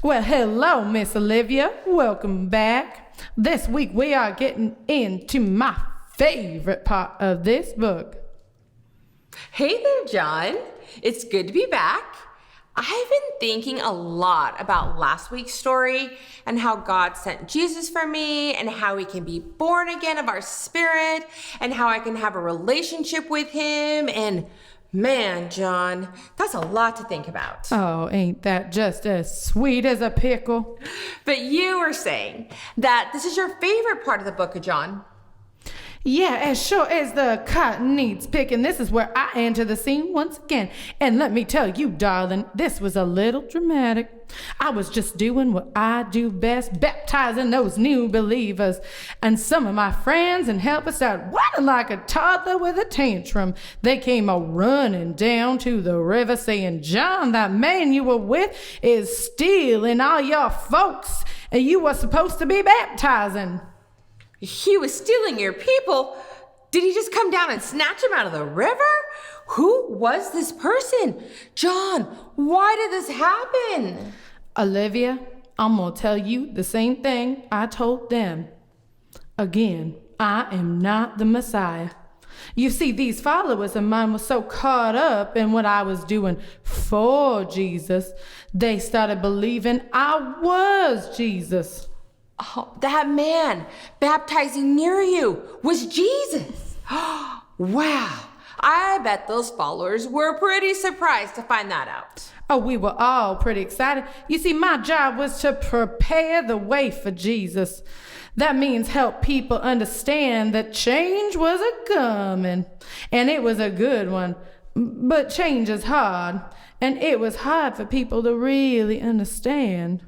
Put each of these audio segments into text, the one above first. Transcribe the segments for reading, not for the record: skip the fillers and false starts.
Well, hello, Miss Olivia. Welcome back. This week we are getting into my favorite part of this book. Hey there, John. It's good to be back. I've been thinking a lot about last week's story and how God sent Jesus for me and how we can be born again of our spirit and how I can have a relationship with him. And man, John, that's a lot to think about. Oh, ain't that just as sweet as a pickle? But you were saying that this is your favorite part of the book of John. Yeah, as sure as the cotton needs picking, this is where I enter the scene once again. And let me tell you, darling, this was a little dramatic. I was just doing what I do best, baptizing those new believers. And some of my friends and helpers started whining like a toddler with a tantrum. They came a-running down to the river saying, "John, that man you were with is stealing all your folks, and you were supposed to be baptizing." He was stealing your people. Did he just come down and snatch him out of the river? Who was this person? John, why did this happen? Olivia, I'm gonna tell you the same thing I told them. Again, I am not the Messiah. You see, these followers of mine were so caught up in what I was doing for Jesus, they started believing I was Jesus. Oh, that man baptizing near you was Jesus. Wow. I bet those followers were pretty surprised to find that out. Oh, we were all pretty excited. You see, my job was to prepare the way for Jesus. That means help people understand that change was a-coming, and it was a good one. But change is hard, and it was hard for people to really understand.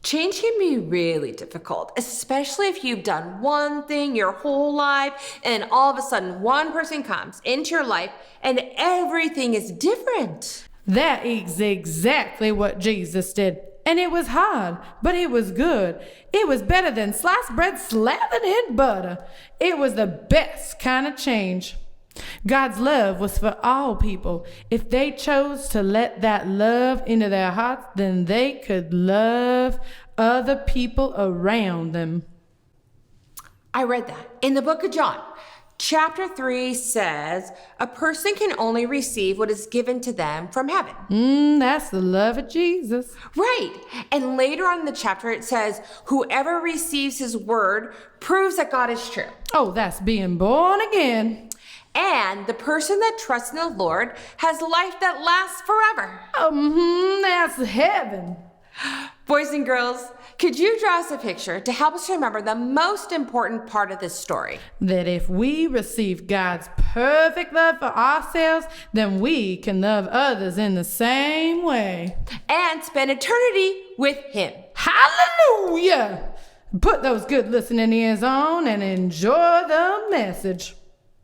Change can be really difficult, especially if you've done one thing your whole life and all of a sudden one person comes into your life and everything is different. That is exactly what Jesus did. And it was hard, but it was good. It was better than sliced bread slathered in butter. It was the best kind of change. God's love was for all people. If they chose to let that love into their hearts, then they could love other people around them. I read that in the book of John. Chapter 3 says, a person can only receive what is given to them from heaven. That's the love of Jesus. Right. And later on in the chapter, it says, whoever receives his word proves that God is true. Oh, that's being born again. And the person that trusts in the Lord has life that lasts forever. That's heaven. Boys and girls, could you draw us a picture to help us remember the most important part of this story? That if we receive God's perfect love for ourselves, then we can love others in the same way. And spend eternity with him. Hallelujah! Put those good listening ears on and enjoy the message.